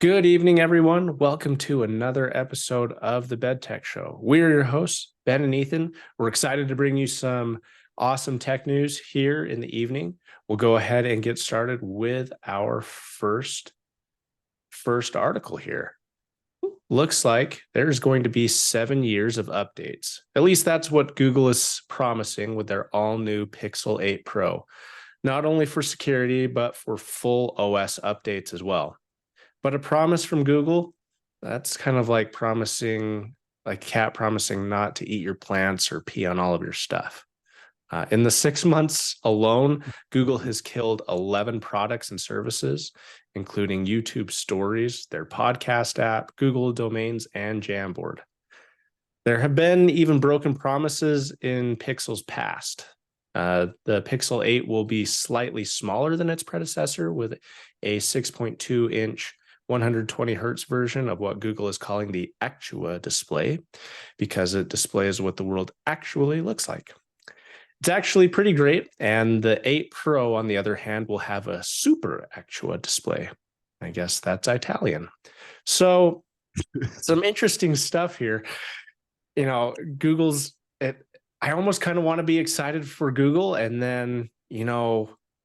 Good evening, everyone. Welcome to another episode of the Bed Tech Show. We're your hosts, Ben and Ethan. We're excited to bring you some awesome tech news here in the evening. We'll go ahead and get started with our first article here. Looks like there's going to be 7 years of updates. At least that's what Google is promising with their all-new Pixel 8 Pro. Not only for security, but for full OS updates as well. But a promise from Google, that's kind of like cat promising not to eat your plants or pee on all of your stuff. In the 6 months alone, Google has killed 11 products and services, including YouTube Stories, their podcast app, Google Domains, and Jamboard. There have been even broken promises in Pixel's past. The Pixel 8 will be slightly smaller than its predecessor with a 6.2-inch 120 hertz version of what Google is calling the Actua display, because it displays what the world actually looks like. It's actually pretty great, and the 8 Pro, on the other hand, will have a Super Actua display. I guess that's Italian. So some interesting stuff here. You know, I almost kind of want to be excited for Google, and then,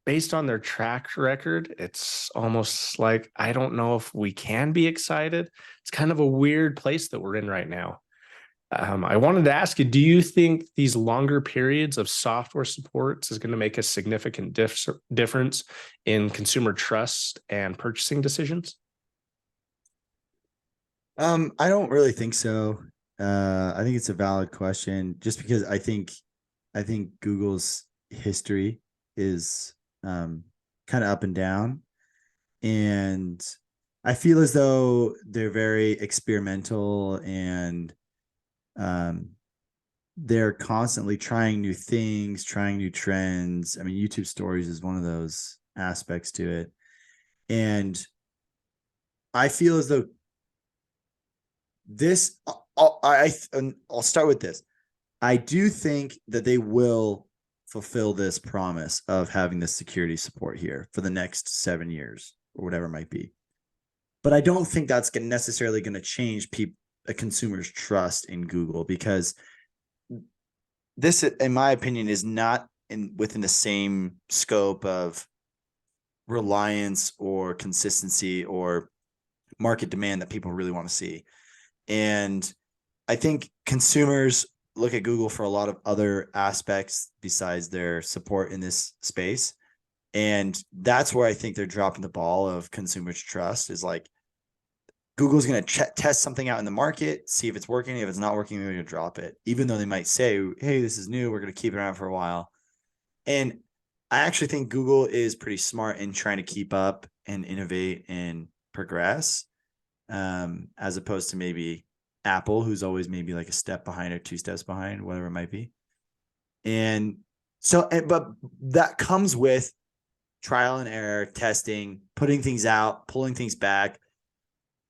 based on their track record, it's almost like I don't know if we can be excited. It's kind of a weird place that we're in right now. I wanted to ask you, do you think these longer periods of software supports is going to make a significant difference in consumer trust and purchasing decisions? I don't really think so. I think it's a valid question, just because I think Google's history is kind of up and down, and I feel as though they're very experimental, and they're constantly trying new things, trying new trends. I mean, YouTube Stories is one of those aspects to it, and I feel as though this. I'll start with this. I do think that they will fulfill this promise of having this security support here for the next 7 years or whatever it might be. But I don't think that's necessarily going to change a consumer's trust in Google, because this, in my opinion, is not within the same scope of reliance or consistency or market demand that people really want to see. And I think consumers look at Google for a lot of other aspects besides their support in this space. And that's where I think they're dropping the ball of consumers' trust, is like Google's going to test something out in the market, see if it's working. If it's not working, they're going to drop it, even though they might say, hey, this is new, we're going to keep it around for a while. And I actually think Google is pretty smart in trying to keep up and innovate and progress, as opposed to maybe Apple, who's always maybe like a step behind or 2 steps behind, whatever it might be. And so, but that comes with trial and error, testing, putting things out, pulling things back,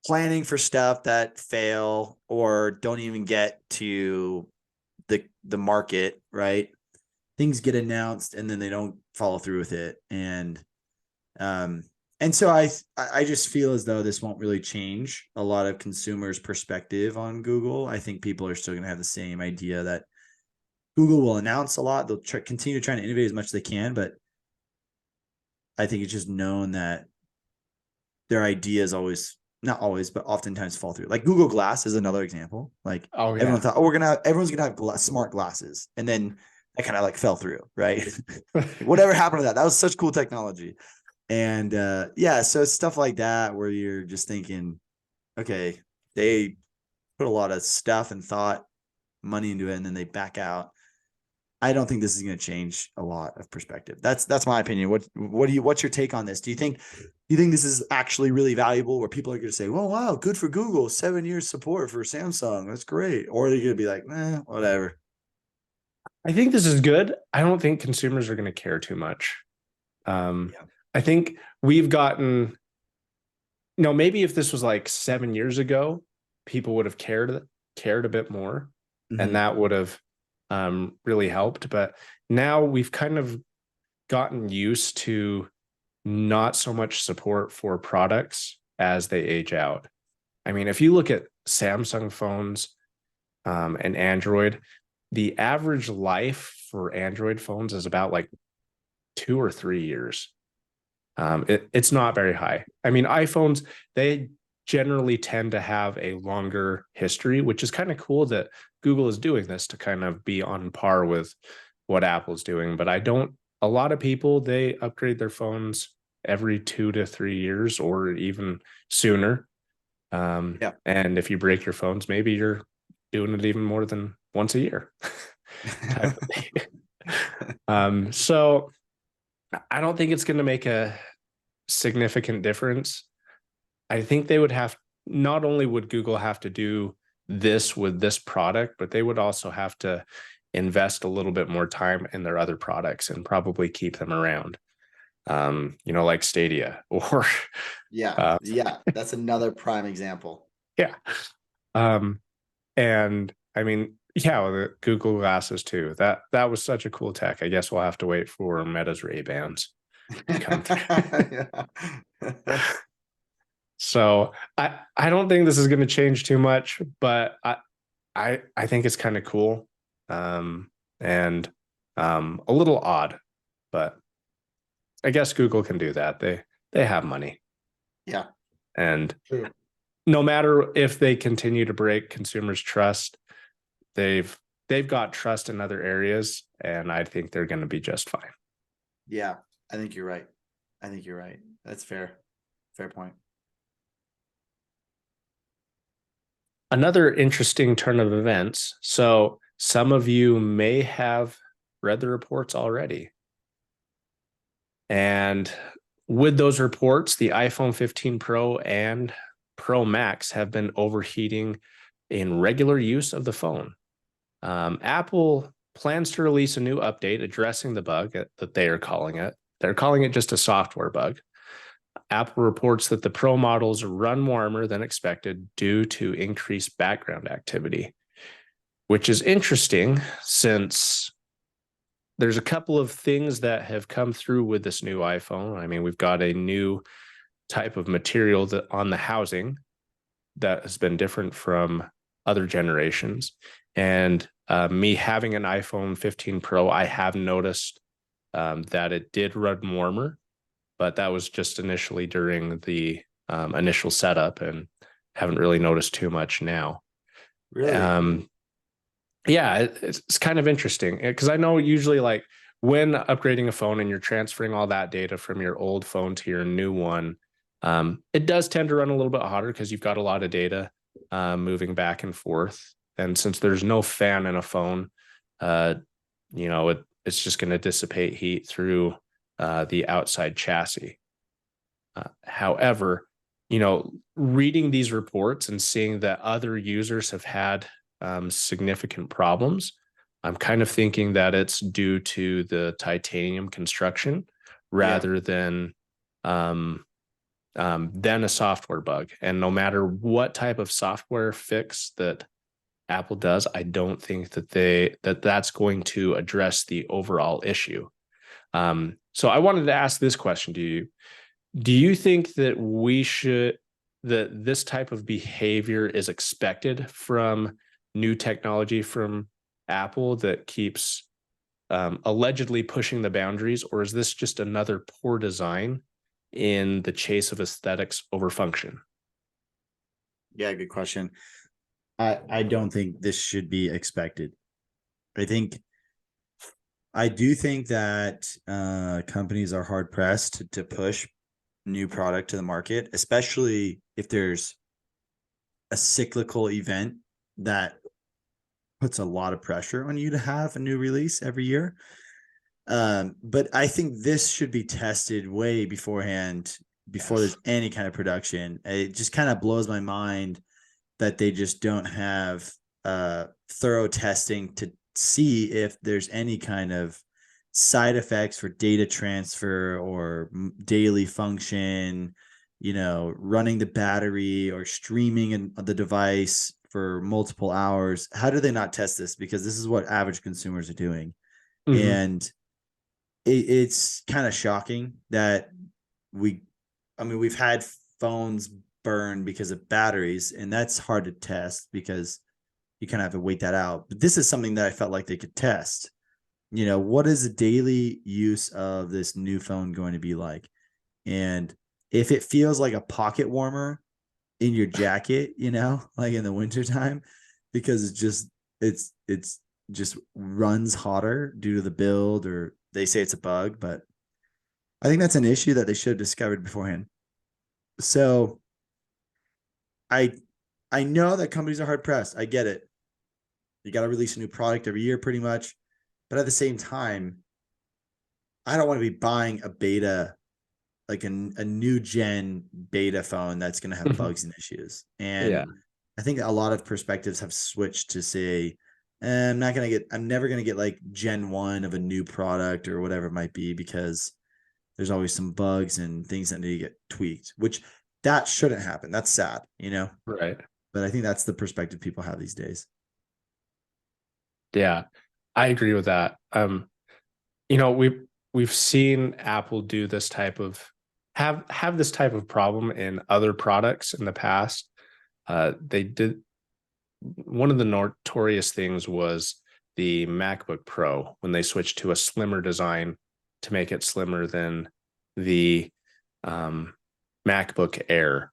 planning for stuff that fail or don't even get to the market, right? Things get announced and then they don't follow through with it. And so I just feel as though this won't really change a lot of consumers' perspective on Google. I think people are still going to have the same idea that Google will announce a lot. They'll continue trying to innovate as much as they can, but I think it's just known that their ideas not always, but oftentimes fall through. Like Google Glass is another example. Like everyone thought, everyone's going to have smart glasses. And then that kind of like fell through, right? Whatever happened to that? That was such cool technology. And so stuff like that, where you're just thinking, okay, they put a lot of stuff and thought, money into it, and then they back out. I don't think this is going to change a lot of perspective. That's my opinion. What's your take on this? Do you think this is actually really valuable, where people are going to say, well, wow, good for Google, 7 years support for Samsung, that's great? Or are they going to be like, whatever? I think this is good. I don't think consumers are going to care too much. I think we've gotten, maybe if this was like 7 years ago, people would have cared a bit more, and that would have really helped. But now we've kind of gotten used to not so much support for products as they age out. I mean, if you look at Samsung phones and Android, the average life for Android phones is about like 2 or 3 years. It's not very high. I mean, iPhones, they generally tend to have a longer history, which is kind of cool that Google is doing this to kind of be on par with what Apple's doing. But a lot of people, they upgrade their phones every 2 to 3 years or even sooner. Yeah. And if you break your phones, maybe you're doing it even more than once a year type of thing. So I don't think it's going to make a significant difference. I think they would have, not only would Google have to do this with this product, but they would also have to invest a little bit more time in their other products and probably keep them around. Like Stadia or Yeah. Yeah. That's another prime example. yeah. And I mean, yeah, well, the Google glasses too. That was such a cool tech. I guess we'll have to wait for Meta's Ray-Bans to come through. So I don't think this is going to change too much, but I think it's kind of cool, and a little odd, but I guess Google can do that. They have money, Yeah. and True. no matter if they continue to break consumers' trust, they've got trust in other areas, and I think they're going to be just fine. Yeah, I think you're right. That's fair. Fair point. Another interesting turn of events. So some of you may have read the reports already. And with those reports, the iPhone 15 Pro and Pro Max have been overheating in regular use of the phone. Apple plans to release a new update addressing the bug that they are calling it. They're calling it just a software bug. Apple reports that the Pro models run warmer than expected due to increased background activity, which is interesting since there's a couple of things that have come through with this new iPhone. I mean, we've got a new type of material that on the housing that has been different from other generations. And me having an iPhone 15 Pro, I have noticed that it did run warmer, but that was just initially during the initial setup, and haven't really noticed too much now. Really? Yeah, it's kind of interesting because I know usually like when upgrading a phone and you're transferring all that data from your old phone to your new one, it does tend to run a little bit hotter because you've got a lot of data moving back and forth. And since there's no fan in a phone, it's just going to dissipate heat through the outside chassis. However, reading these reports and seeing that other users have had significant problems, I'm kind of thinking that it's due to the titanium construction rather than a software bug. And no matter what type of software fix that Apple does, I don't think that that's going to address the overall issue. So I wanted to ask this question to you. Do you think that this type of behavior is expected from new technology from Apple that keeps allegedly pushing the boundaries, or is this just another poor design in the chase of aesthetics over function? Yeah, good question. I don't think this should be expected. I do think that companies are hard pressed to push new product to the market, especially if there's a cyclical event that puts a lot of pressure on you to have a new release every year. But I think this should be tested way beforehand, before there's any kind of production. It just kind of blows my mind that they just don't have thorough testing to see if there's any kind of side effects for data transfer or daily function, running the battery or streaming the device for multiple hours. How do they not test this? Because this is what average consumers are doing. Mm-hmm. And it's kind of shocking that we've had phones burn because of batteries, and that's hard to test because you kind of have to wait that out. But this is something that I felt like they could test. What is the daily use of this new phone going to be like? And if it feels like a pocket warmer in your jacket, like in the wintertime, because it's just runs hotter due to the build, or they say it's a bug, but I think that's an issue that they should have discovered beforehand. So I know that companies are hard pressed. I get it. You got to release a new product every year pretty much. But at the same time, I don't want to be buying a beta, like a new gen beta phone that's going to have bugs and issues. And I think a lot of perspectives have switched to say, I'm never going to get like gen 1 of a new product or whatever it might be, because there's always some bugs and things that need to get tweaked, which that shouldn't happen. That's sad, Right. But I think that's the perspective people have these days. Yeah, I agree with that. We've seen Apple do this type of have this type of problem in other products in the past. They did one of the notorious things was the MacBook Pro when they switched to a slimmer design to make it slimmer than the MacBook Air.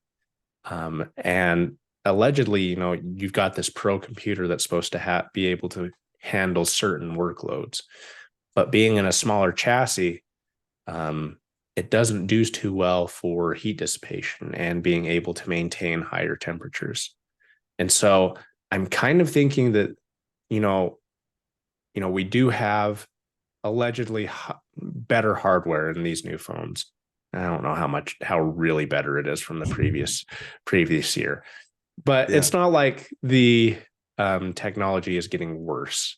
And allegedly, you've got this Pro computer that's supposed to be able to handle certain workloads, but being in a smaller chassis, it doesn't do too well for heat dissipation and being able to maintain higher temperatures. And so I'm kind of thinking that, we do have allegedly better hardware in these new phones. I don't know how really better it is from the previous year, but it's not like the technology is getting worse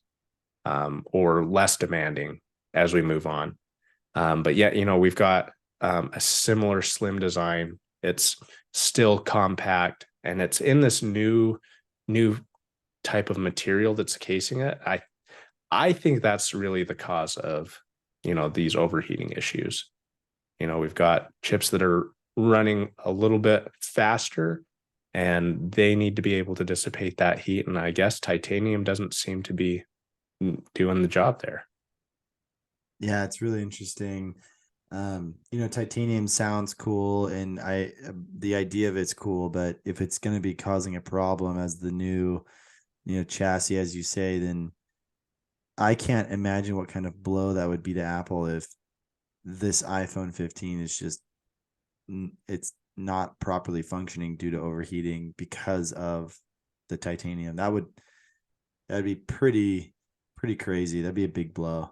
or less demanding as we move on. But yet, we've got a similar slim design. It's still compact, and it's in this new type of material that's casing it. I think that's really the cause of these overheating issues. We've got chips that are running a little bit faster, and they need to be able to dissipate that heat. And I guess titanium doesn't seem to be doing the job there. Yeah, it's really interesting. Titanium sounds cool, and the idea of it's cool, but if it's going to be causing a problem as the new, chassis, as you say, then I can't imagine what kind of blow that would be to Apple if this iPhone 15 is just, it's not properly functioning due to overheating because of the titanium. That'd be pretty crazy. That'd be a big blow.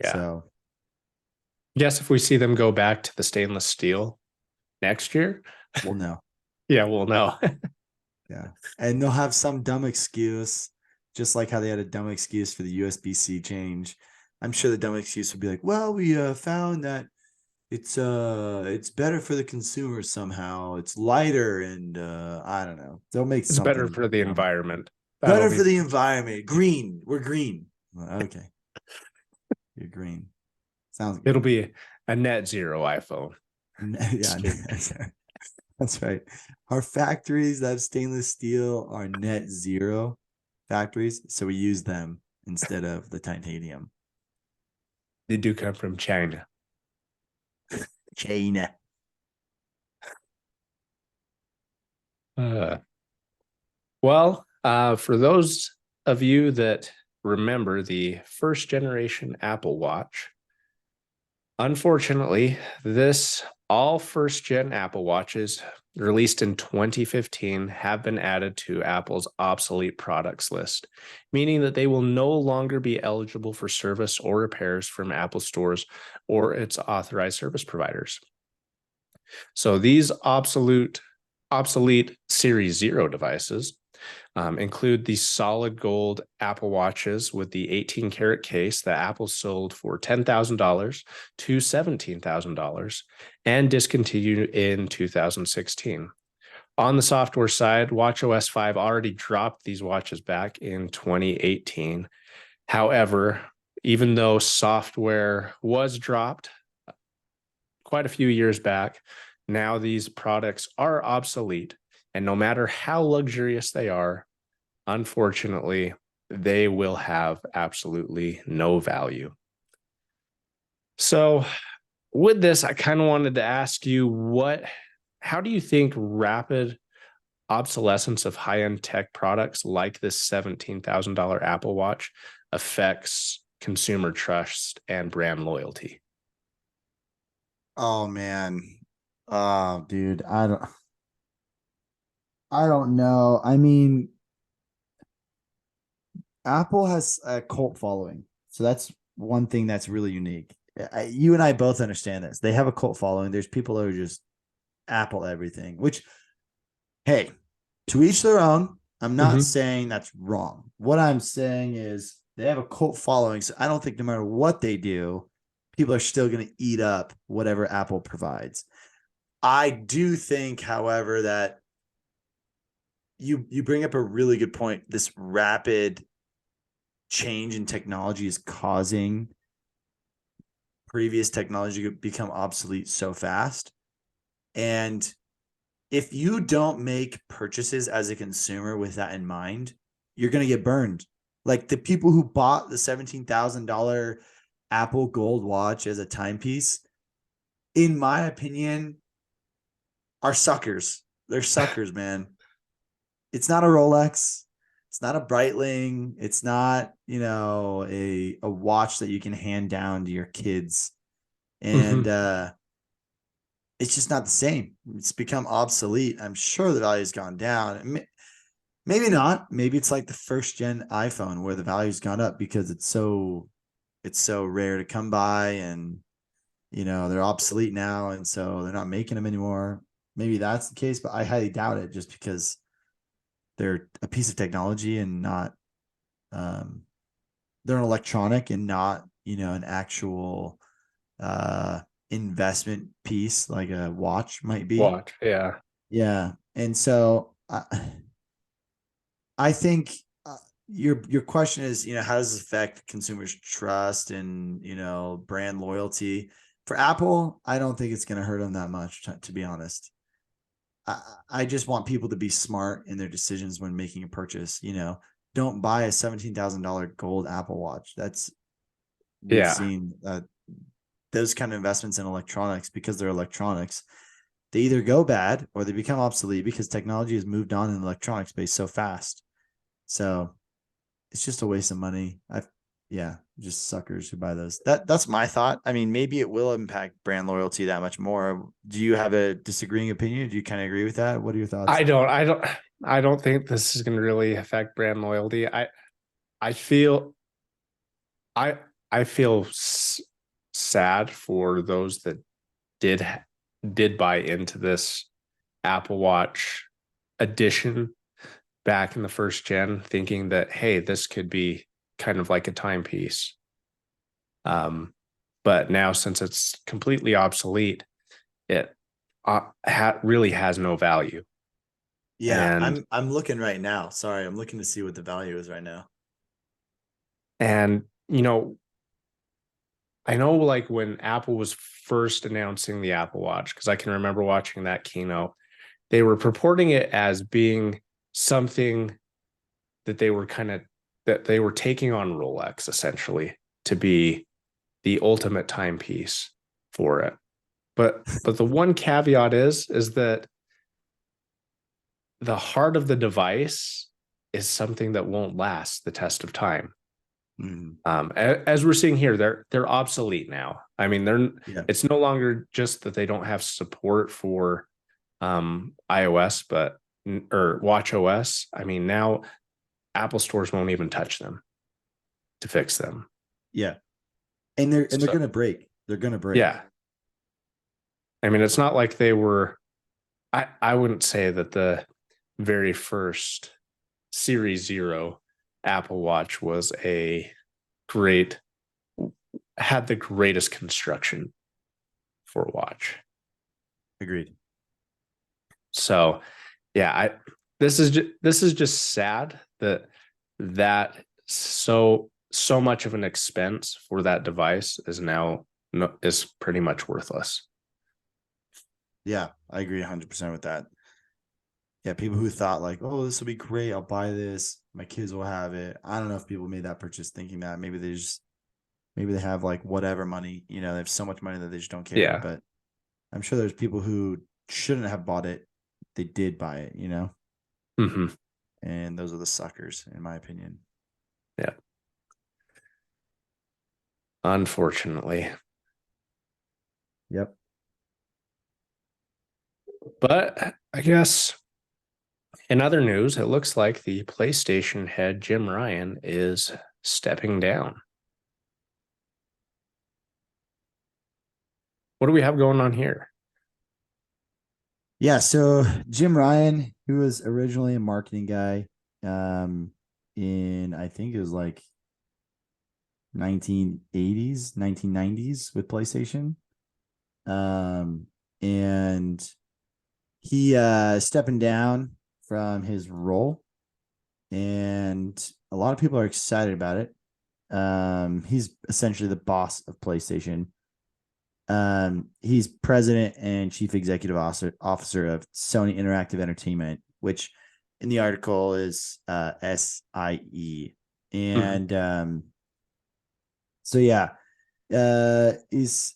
Yeah. So yes, if we see them go back to the stainless steel next year, we'll know. Yeah, we'll know. Yeah. And they'll have some dumb excuse, just like how they had a dumb excuse for the USB-C change. I'm sure the dumb excuse would be like, well, we found that it's better for the consumer somehow. It's lighter, and I don't know. They'll make It's better for the environment. Better for the environment. Green. We're green. Okay. You're green. Sounds good. It'll be a net zero iPhone. Yeah, that's right. Our factories that have stainless steel are net zero factories, so we use them instead of the titanium. They do come from China. China. Well, for those of you that remember the first generation Apple Watch, unfortunately, all first gen Apple Watches released in 2015 have been added to Apple's obsolete products list, meaning that they will no longer be eligible for service or repairs from Apple stores or its authorized service providers. So these obsolete Series 0 devices include the solid gold Apple Watches with the 18-karat case that Apple sold for $10,000 to $17,000 and discontinued in 2016. On the software side, watchOS 5 already dropped these watches back in 2018. However, even though software was dropped quite a few years back, now these products are obsolete And no matter how luxurious they are, unfortunately, they will have absolutely no value. So with this, I kind of wanted to ask you how do you think rapid obsolescence of high-end tech products like this $17,000 Apple Watch affects consumer trust and brand loyalty? Oh man. Oh, dude, I don't know. I mean, Apple has a cult following. So that's one thing that's really unique. You and I both understand this. They have a cult following. There's people who are just Apple everything, which, hey, to each their own. I'm not Mm-hmm. saying that's wrong. What I'm saying is they have a cult following. So I don't think no matter what they do, people are still going to eat up whatever Apple provides. I do think, however, that you bring up a really good point. This rapid change in technology is causing previous technology to become obsolete so fast. And if you don't make purchases as a consumer with that in mind, you're going to get burned. Like the people who bought the $17,000 Apple Gold watch as a timepiece, in my opinion, are suckers. They're suckers, man. It's not a Rolex. It's not a Breitling. It's not, a watch that you can hand down to your kids. And Mm-hmm. it's just not the same. It's become obsolete. I'm sure the value's gone down. Maybe not. Maybe it's like the first gen iPhone where the value's gone up because it's so rare to come by, and they're obsolete now, and so they're not making them anymore. Maybe that's the case, but I highly doubt it just because they're a piece of technology and not um they're an electronic and not, an actual uh investment piece like a watch might be. Watch, yeah. Yeah. And so I think your question is, how does this affect consumers' trust and, brand loyalty? For Apple, I don't think it's going to hurt them that much, to be honest. I just want people to be smart in their decisions when making a purchase. Don't buy a $17,000 gold Apple Watch. We've Yeah. seen those kind of investments in electronics, because they're electronics. They either go bad or they become obsolete because technology has moved on in the electronic space so fast. So it's just a waste of money. Yeah, just suckers who buy those. That's my thought. I mean, maybe it will impact brand loyalty that much more. Do you have a disagreeing opinion? Do you kind of agree with that? What are your thoughts? I don't think this is going to really affect brand loyalty. I feel I I feel sad for those that did did buy into this Apple Watch edition back in the first gen, thinking that, hey, this could be kind of like a timepiece. But now, since it's completely obsolete, it really has no value. Yeah, And I'm looking right now. Sorry, I'm looking to see what the value is right now. and I know, like, when Apple was first announcing the Apple Watch, because I can remember watching that keynote, they were purporting it as being something that they were taking on Rolex, essentially, to be the ultimate timepiece for it. But the one caveat is that the heart of the device is something that won't last the test of time. Mhm. As we're seeing here, they're obsolete now. I mean, Yeah, it's no longer just that they don't have support for iOS, or Watch OS. I mean, now Apple stores won't even touch them to fix them. yeah, and they're So gonna break. They're gonna break. yeah, I mean, it's not like they were. I wouldn't say that the very first Series Zero Apple Watch great had the greatest construction for a watch. Agreed. So yeah, this is just sad that so much of an expense for that device is now is pretty much worthless. Yeah, I agree 100% with that. Yeah, people who thought like, oh, this will be great. I'll buy this. My kids will have it. I don't know if people made that purchase thinking that maybe they have like whatever money, they have so much money that they just don't care. Yeah. But I'm sure there's people who shouldn't have bought it. They did buy it, Hmm. and those are the suckers, in my opinion. Yeah. Unfortunately. Yep. But I guess in other news, it looks like the PlayStation head, Jim Ryan, is stepping down. What do we have going on here? Yeah. So Jim Ryan, who was originally a marketing guy, in I think it was like 1980s, 1990s with PlayStation. Um, and he stepping down from his role, and a lot of people are excited about it. He's essentially the boss of PlayStation. He's president and chief executive officer of Sony Interactive Entertainment, which in the article is SIE. Mhm. And so yeah, he's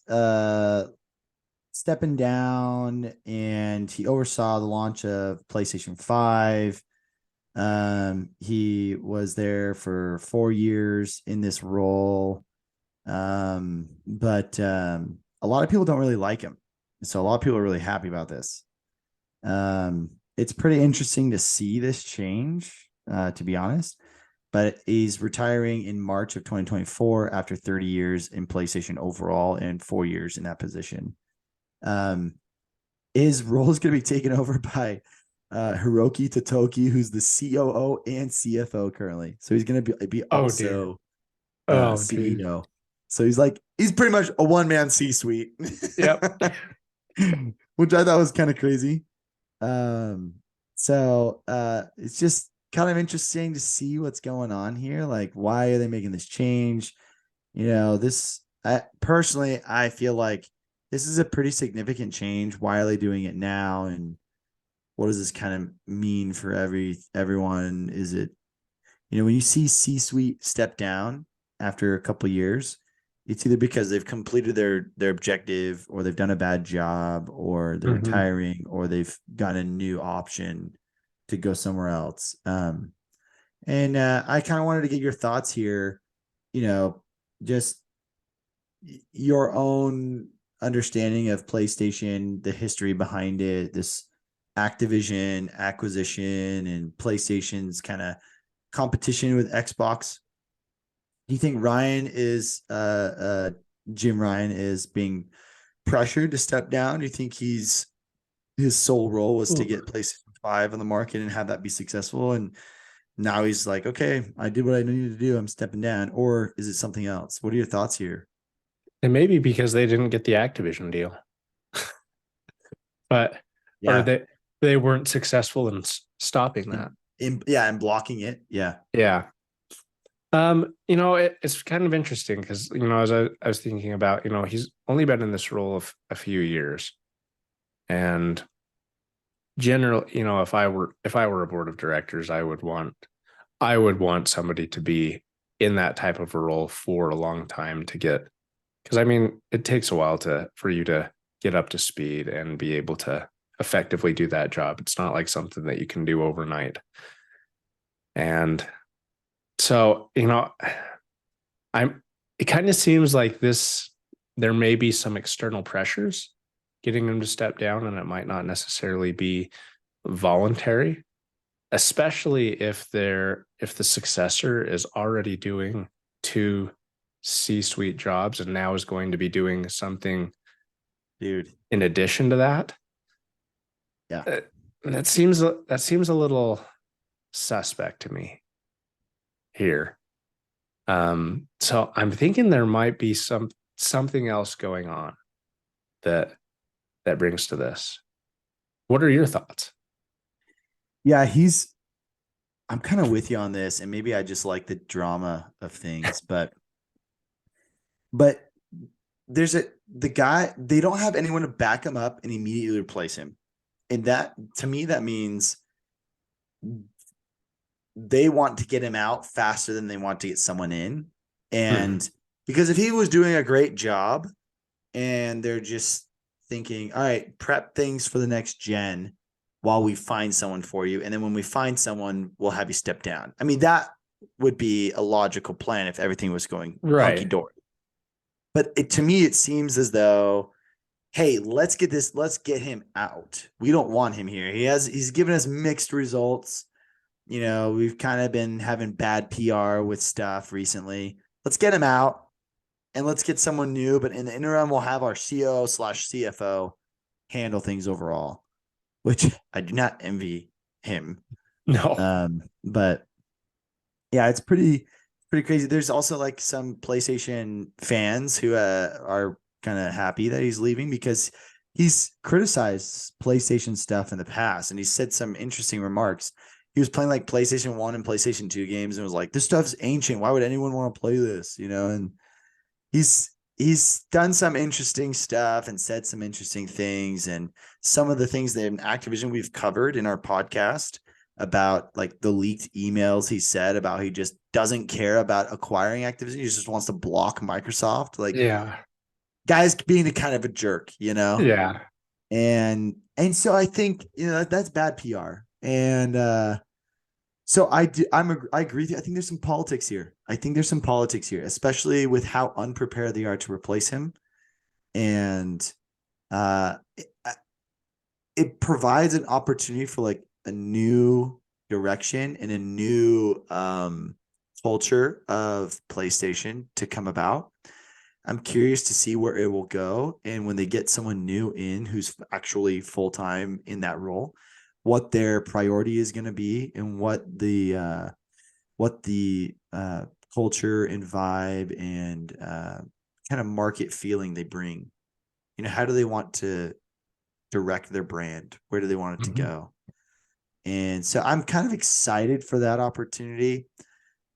stepping down, and he oversaw the launch of PlayStation 5. He was there for 4 years in this role. But a lot of people don't really like him. So a lot of people are really happy about this. It's pretty interesting to see this change, to be honest. But he's retiring in March of 2024 after 30 years in PlayStation overall and 4 years in that position. Um, his role is going to be taken over by Hiroki Totoki, who's the COO and CFO currently. So he's going to be Oh dear. also Oh dude. CEO. So he's pretty much a one man C suite, Yep. which I thought was kind of crazy. So it's just kind of interesting to see what's going on here. Like, why are they making this change? I feel like this is a pretty significant change. Why are they doing it now? And what does this kind of mean for everyone? Is it, when you see C-suite step down after a couple of years, it's either because they've completed their objective, or they've done a bad job, or they're Hmm. retiring, or they've got a new option to go somewhere else. And I kind of wanted to get your thoughts here, just your own understanding of PlayStation, the history behind it, this Activision acquisition, and PlayStation's kind of competition with Xbox. Do you think Jim Ryan is being pressured to step down? Do you think his sole role was to get PlayStation 5 on the market and have that be successful, and now he's like, okay, I did what I needed to do, I'm stepping down? Or is it something else? What are your thoughts here? And maybe because they didn't get the Activision deal, but or Yeah. they weren't successful in stopping that. And blocking it. Yeah. Yeah. It's kind of interesting because as I was thinking about, he's only been in this role of a few years, and generally, if I were a board of directors, I would want somebody to be in that type of a role for a long time to get, because I mean, it takes a while for you to get up to speed and be able to effectively do that job. It's not like something that you can do overnight. And so, I'm it kind of seems like there may be some external pressures getting him to step down, and it might not necessarily be voluntary, especially if the successor is already doing two C-suite jobs and now is going to be doing something Dude. in addition to that. Yeah. uh, that seems a little suspect to me here. So I'm thinking there might be something else going on that brings to this. What are your thoughts? Yeah. I'm kind of with you on this, and maybe I just like the drama of things, but the guy, they don't have anyone to back him up and immediately replace him. And that, to me, that means they want to get him out faster than they want to get someone in. Mhm. And because if he was doing a great job and they're just thinking, all right, prep things for the next gen while we find someone for you. And then when we find someone, we'll have you step down. I mean, that would be a logical plan if everything was going hunky Right. dory. But to me, it seems as though, hey, let's get him out. We don't want him here. He's given us mixed results. We've kind of been having bad PR with stuff recently. Let's get him out and let's get someone new. But in the interim, we'll have our COO/CFO handle things overall, which I do not envy him. No. But yeah, it's pretty crazy. There's also like some PlayStation fans who are kind of happy that he's leaving because he's criticized PlayStation stuff in the past and he said some interesting remarks. He was playing like PlayStation 1 and PlayStation 2 games and was like, this stuff's ancient. Why would anyone want to play this? And he's done some interesting stuff and said some interesting things. And some of the things that in Activision we've covered in our podcast about like the leaked emails he said about he just doesn't care about acquiring Activision. He just wants to block Microsoft. Like Yeah. guys being a kind of a jerk, Yeah. And so I think, that's bad PR. And so I agree with you. I think there's some politics here. Especially with how unprepared they are to replace him. And it provides an opportunity for like a new direction and a new culture of PlayStation to come about. I'm curious to see where it will go. And when they get someone new in who's actually full time in that role, what their priority is going to be and what the culture and vibe and kind of market feeling they bring. How do they want to direct their brand? Where do they want it to Mhm. go? And so I'm kind of excited for that opportunity.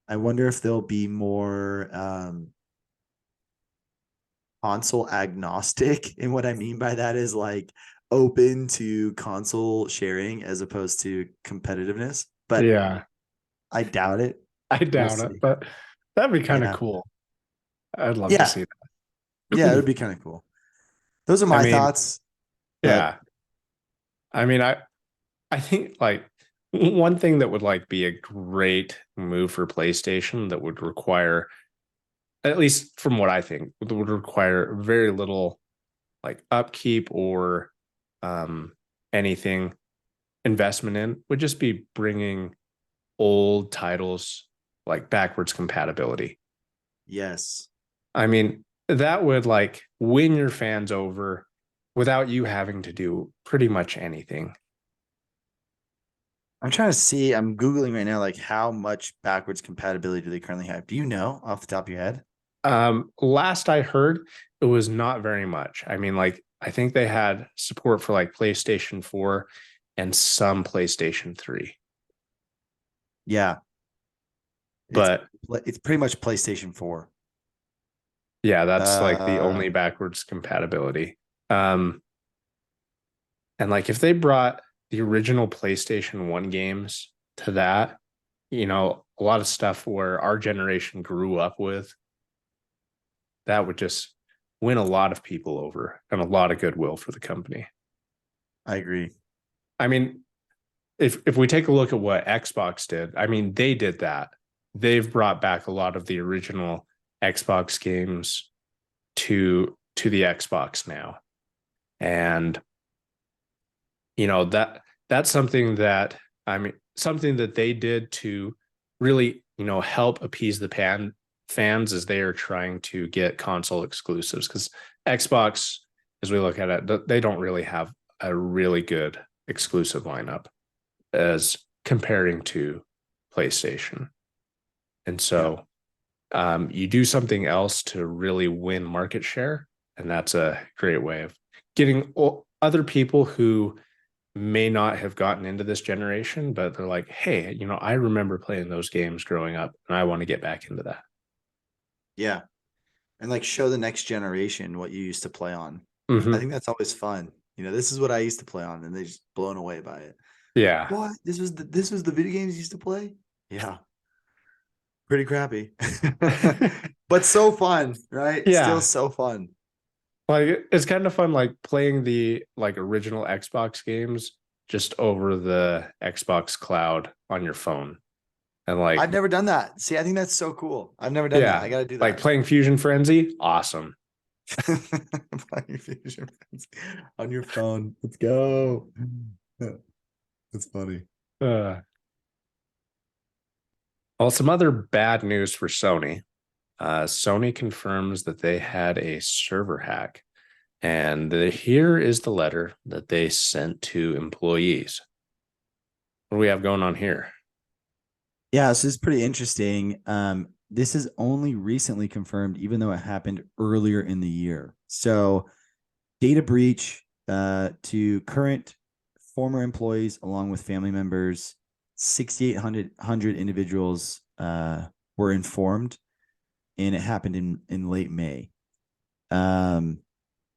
I wonder if there'll be more console agnostic. And what I mean by that is like open to console sharing as opposed to competitiveness. But Yeah. I doubt it. I We'll doubt it, see. but that'd be kind of Yeah. cool. I'd love to Yeah. see Yeah. It would that. be kind of cool. Those are I my mean, thoughts. But yeah. I mean, I think like one thing that would like be a great move for PlayStation that would require, at least from what I think, would require very little like upkeep or um anything investment in would just be bringing old titles like backwards compatibility. yes, I mean, that would like win your fans over without you having to do pretty much anything. I'm trying to see. I'm Googling right now, like how much backwards compatibility do they currently have? Do you know off the top of your head? Last I heard, it was not very much. I mean, like, I think they had support for like PlayStation 4 and some PlayStation 3. Yeah. It's But it's pretty much PlayStation 4. yeah, that's like the Uh only backwards compatibility. Um, and like if they brought the original PlayStation 1 games to that, a lot of stuff where our generation grew up with, that would just win a lot of people over and a lot of goodwill for the company. I agree. I mean, if we take a look at what Xbox did, I mean, they did that. They've brought back a lot of the original Xbox games to the Xbox now. And that's something that I mean something that they did to really, help appease the fans as they are trying to get console exclusives because Xbox, as we look at it, they don't really have a really good exclusive lineup as comparing to PlayStation. And Yeah. so you do something else to really win market share. And that's a great way of getting other people who may not have gotten into this generation, but they're like, hey, I remember playing those games growing up and I want to get back into that. Yeah. And like show the next generation what you used to play on. I Mm-hmm. think that's always fun. This is what I used to play on, and they're just blown away by it. Yeah. What? This was the video games you used to play? Yeah. Pretty crappy. But so fun, right? Still Yeah. so fun. Like it's kind of fun like playing the like original Xbox games just over the Xbox cloud on your phone. And like I've never done that. See, I think that's so cool. I've never done that. yeah, I got to do like that. playing Fusion Frenzy, awesome. Playing Fusion Frenzy on your phone. Let's go. That's funny. Uh, well, some other bad news for Sony. Sony confirms that they had a server hack, and here is the letter that they sent to employees. What do we have going on here? Yeah, so it's pretty interesting. This is only recently confirmed, even though it happened earlier in the year. So, data breach to current, former employees, along with family members, 6,800 individuals were informed, and it happened in late May.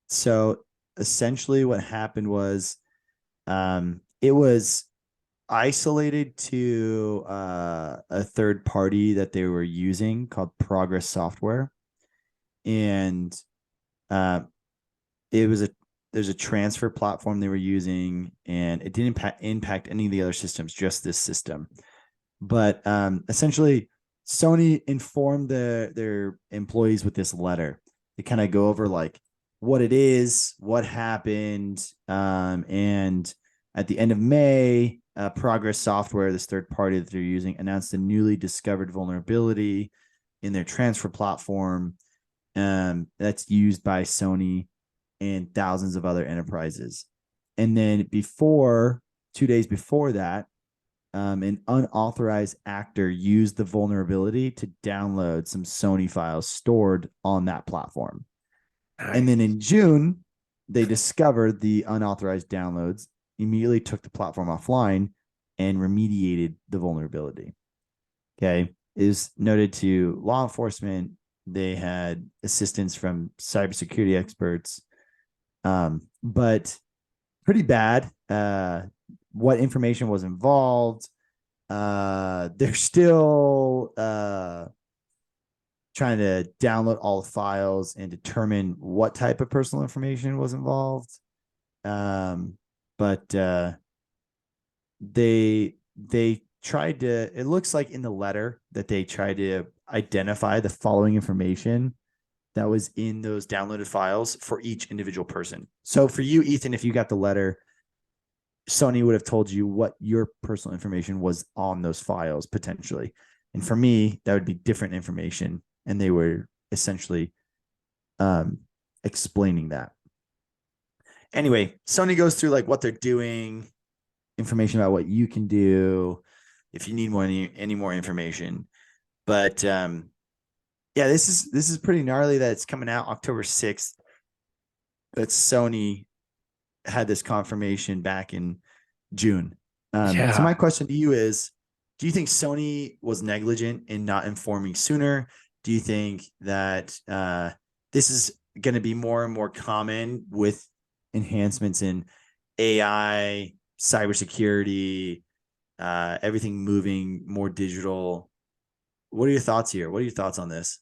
So essentially, what happened was it was isolated to a third party that they were using called Progress Software, and uh, it was a there's a transfer platform they were using, and it didn't impact any of the other systems, just this system. But essentially, Sony informed their employees with this letter. They kind of go over like what it is, what happened, and at the end of May, Progress Software, this third party that they're using, announced a newly discovered vulnerability in their transfer platform that's used by Sony and thousands of other enterprises. And then 2 days before that, an unauthorized actor used the vulnerability to download some Sony files stored on that platform. Nice. And then in June, they discovered the unauthorized downloads, immediately took the platform offline, and remediated the vulnerability. Okay. It is noted to law enforcement. They had assistance from cybersecurity experts, but pretty bad. What information was involved? They're still trying to download all the files and determine what type of personal information was involved. But they tried to. It looks like in the letter that they tried to identify the following information that was in those downloaded files for each individual person. So for you, Ethan, if you got the letter, Sony would have told you what your personal information was on those files potentially. And for me, that would be different information. And they were essentially explaining that. Anyway, Sony goes through like what they're doing, information about what you can do if you need any more information. But yeah, this is pretty gnarly that it's coming out October 6th. That Sony had this confirmation back in June. So my question to you is, do you think Sony was negligent in not informing sooner? Do you think that this is going to be more and more common with enhancements in AI, cybersecurity, everything moving more digital? What are your thoughts here? What are your thoughts on this?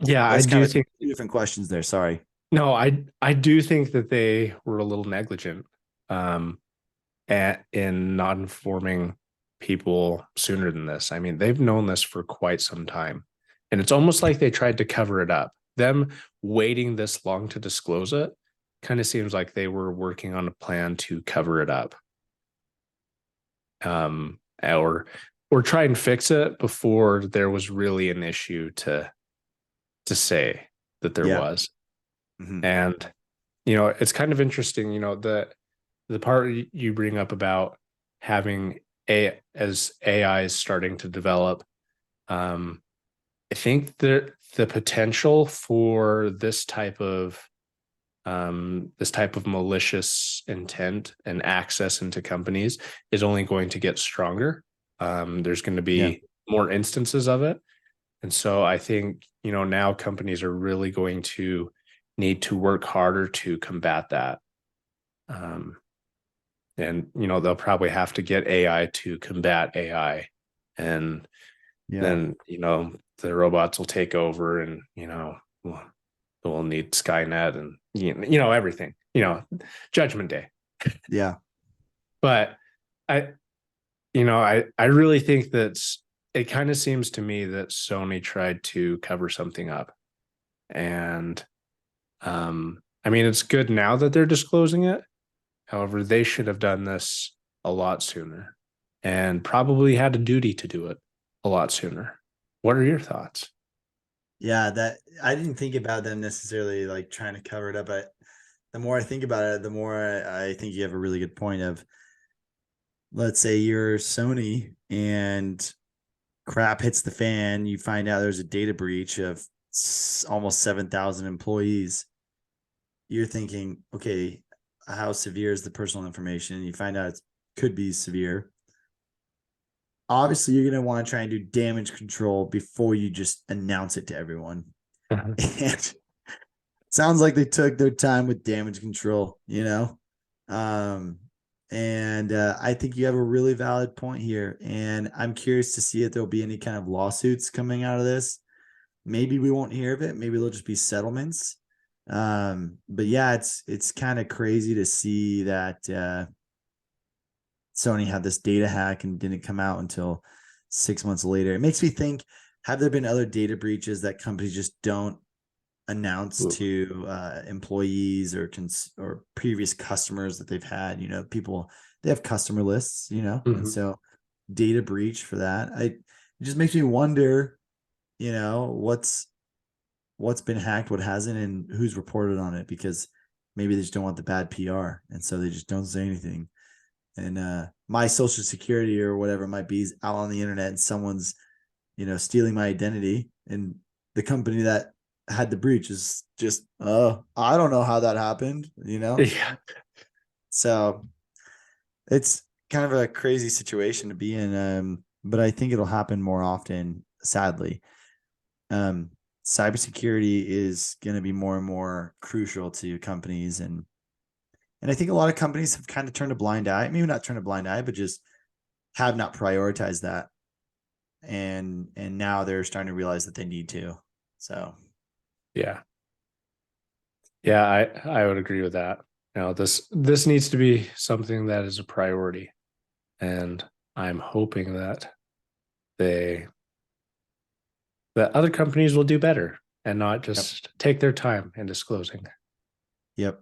Yeah, I That's do kind of think two different questions there. Sorry. no, I do think that they were a little negligent in not informing people sooner than this. I mean, they've known this for quite some time. And it's almost like they tried to cover it up. Them waiting this long to disclose it kind of seems like they were working on a plan to cover it up. Or try and fix it before there was really an issue to say that there was. Mm-hmm. And it's kind of interesting, the part you bring up about having as AI is starting to develop. I think that the potential for this type of malicious intent and access into companies is only going to get stronger. There's going to be more instances of it. And so I think, now companies are really going to need to work harder to combat that. Um, and they'll probably have to get AI to combat AI, and Yeah. then the robots will take over, and we'll need Skynet and everything, Judgment Day. Yeah. But I really think that it kind of seems to me that Sony tried to cover something up. And I mean, it's good now that they're disclosing it. However, they should have done this a lot sooner and probably had a duty to do it a lot sooner. What are your thoughts? Yeah, that I didn't think about them necessarily like trying to cover it up, but the more I think about it, the more I think you have a really good point of, let's say you're Sony and crap hits the fan, you find out there's a data breach of almost 7,000 employees. You're thinking, okay, how severe is the personal information? You find out it could be severe. Obviously, you're going to want to try and do damage control before you just announce it to everyone. And sounds like they took their time with damage control, and I think you have a really valid point here. And I'm curious to see if there'll be any kind of lawsuits coming out of this. Maybe we won't hear of it. Maybe there'll just be settlements. But yeah, it's kind of crazy to see that Sony had this data hack and didn't come out until 6 months later. It makes me think, have there been other data breaches that companies just don't announce to employees or previous customers that they've had? People, they have customer lists, and so data breach for that. It just makes me wonder, what's been hacked, what hasn't, and who's reported on it, because maybe they just don't want the bad PR, and so they just don't say anything. And my social security or whatever it might be is out on the internet, and someone's stealing my identity, and the company that had the breach is just I don't know how that happened. Yeah. So it's kind of a crazy situation to be in, but I think it'll happen more often, sadly. Cybersecurity is going to be more and more crucial to companies, and I think a lot of companies have kind of turned a blind eye, maybe not turned a blind eye, but just have not prioritized that. And now they're starting to realize that they need to. So Yeah. Yeah, I would agree with that. This needs to be something that is a priority. And I'm hoping that other companies will do better and not just take their time in disclosing. Yep.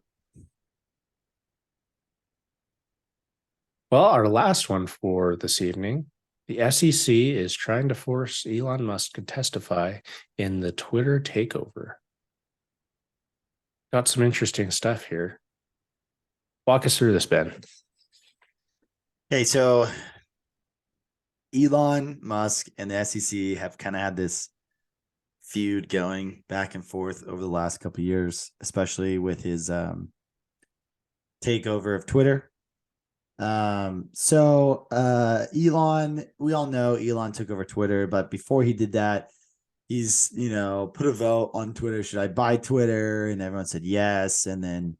Well, our last one for this evening, the SEC is trying to force Elon Musk to testify in the Twitter takeover. Got some interesting stuff here. Walk us through this, Ben. Okay, so Elon Musk and the SEC have kind of had this feud going back and forth over the last couple of years, especially with his takeover of Twitter. Elon, we all know Elon took over Twitter, but before he did that, he's put a vote on Twitter. Should I buy Twitter? And everyone said yes. And then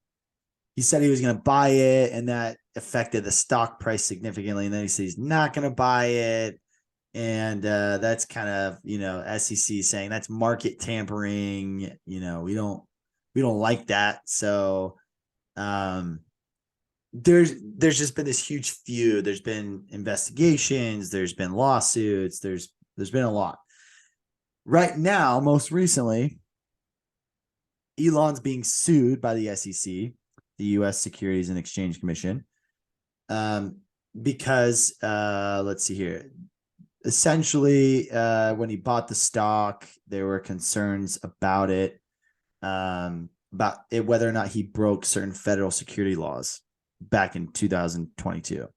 he said he was going to buy it, and that affected the stock price significantly. And then he said he's not going to buy it. And that's kind of, SEC saying that's market tampering. We don't like that. So there's just been this huge feud. There's been investigations, there's been lawsuits, there's been a lot. Right now, most recently, Elon's being sued by the SEC, the US Securities and Exchange Commission, because let's see here. Essentially, when he bought the stock, there were concerns about it, whether or not he broke certain federal security laws back in 2022.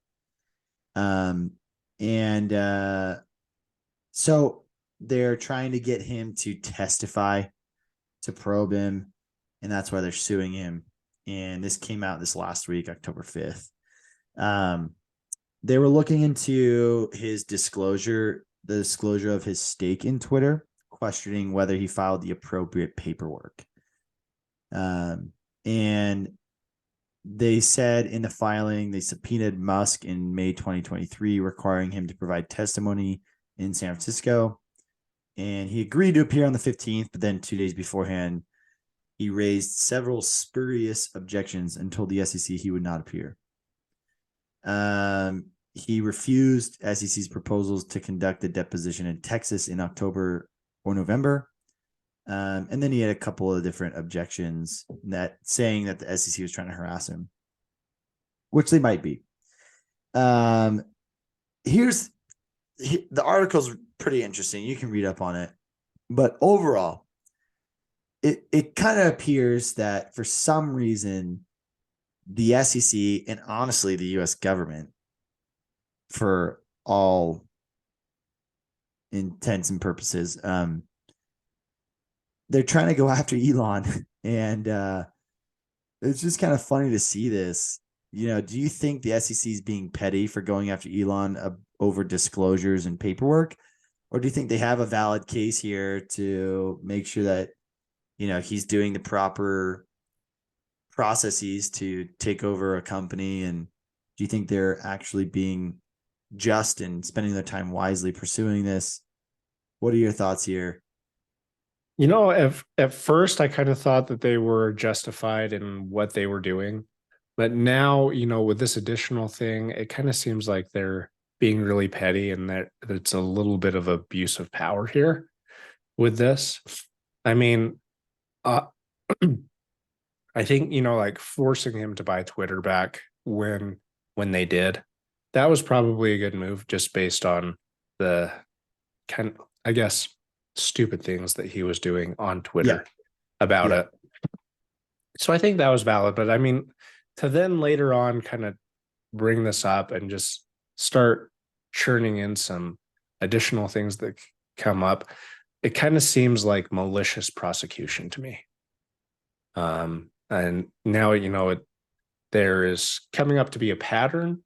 So they're trying to get him to testify, to probe him, and that's why they're suing him. And this came out this last week, October 5th. They were looking into his the disclosure of his stake in Twitter, questioning whether he filed the appropriate paperwork. And They said in the filing, they subpoenaed Musk in May 2023, requiring him to provide testimony in San Francisco. And he agreed to appear on the 15th, but then 2 days beforehand, he raised several spurious objections and told the SEC he would not appear. He refused SEC's proposals to conduct a deposition in Texas in October or November. And then he had a couple of different objections that saying that the SEC was trying to harass him, which they might be. Here's the article's pretty interesting. You can read up on it, but overall, it kind of appears that for some reason, the SEC and honestly the U.S. government, for all intents and purposes, they're trying to go after Elon, and it's just kind of funny to see this. Do you think the SEC is being petty for going after Elon over disclosures and paperwork, or do you think they have a valid case here to make sure that he's doing the proper processes to take over a company? And do you think they're actually being just and spending their time wisely pursuing this? What are your thoughts here? At first I kind of thought that they were justified in what they were doing. But now, with this additional thing, it kind of seems like they're being really petty and that it's a little bit of abuse of power here with this. I mean, I think, like forcing him to buy Twitter back when they did, that was probably a good move just based on the kind of, I guess, stupid things that he was doing on Twitter about it. So I think that was valid. But I mean, to then later on kind of bring this up and just start churning in some additional things that come up, it kind of seems like malicious prosecution to me. And now, there is coming up to be a pattern,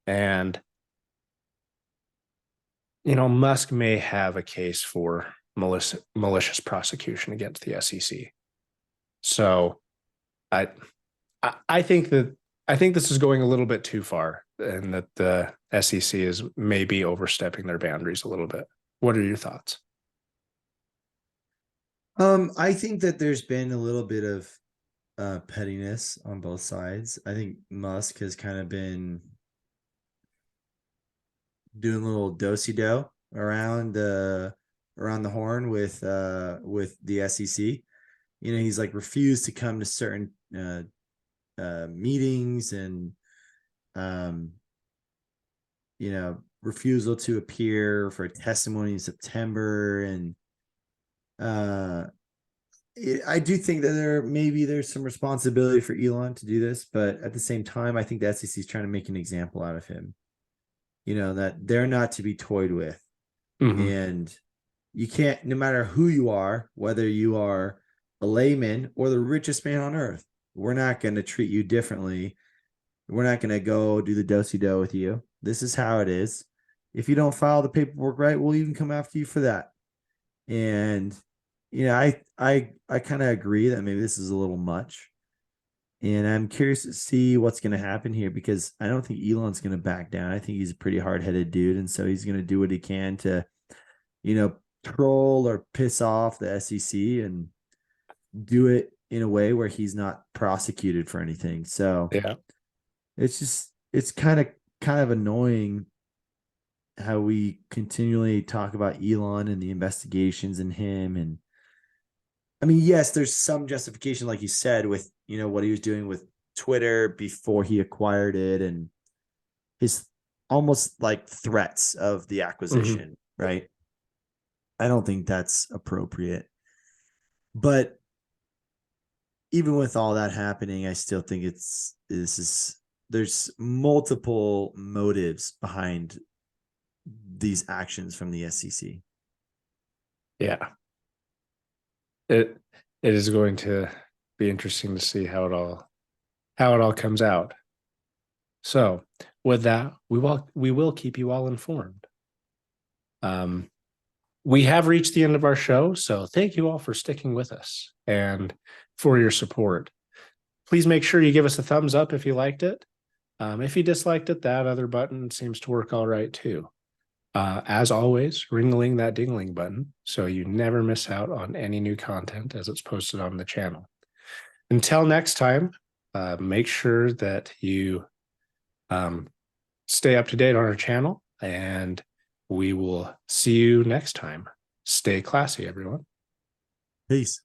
and Musk may have a case for malicious prosecution against the SEC. So I think this is going a little bit too far, and that the SEC is maybe overstepping their boundaries a little bit. What are your thoughts? I think that there's been a little bit of pettiness on both sides. I think Musk has kind of been doing a little do-si-do around the horn with the SEC. He's like refused to come to certain meetings, and refusal to appear for testimony in September. And I do think that there's some responsibility for Elon to do this, but at the same time, I think the SEC is trying to make an example out of him. That they're not to be toyed with. Mm-hmm. And you can't, no matter who you are, whether you are a layman or the richest man on earth, we're not going to treat you differently. We're not going to go do the do-si-do with you. This is how it is. If you don't file the paperwork right, we'll even come after you for that. And I kind of agree that maybe this is a little much. And I'm curious to see what's going to happen here, because I don't think Elon's going to back down. I think he's a pretty hard-headed dude, and so he's going to do what he can to, troll or piss off the SEC and do it in a way where he's not prosecuted for anything. So yeah, it's kind of annoying how we continually talk about Elon and the investigations and him. And I mean, yes, there's some justification, like you said, with what he was doing with Twitter before he acquired it, and his almost like threats of the acquisition, right? I don't think that's appropriate. But even with all that happening, I still think there's multiple motives behind these actions from the SEC. Yeah. It is going to be interesting to see how it all comes out. So with that, we will keep you all informed. We have reached the end of our show, so thank you all for sticking with us and for your support. Please make sure you give us a thumbs up if you liked it. If you disliked it, that other button seems to work all right too. As always, ring-a-ling that ding-a-ling button so you never miss out on any new content as it's posted on the channel. Until next time, make sure that you stay up to date on our channel, and we will see you next time. Stay classy, everyone. Peace.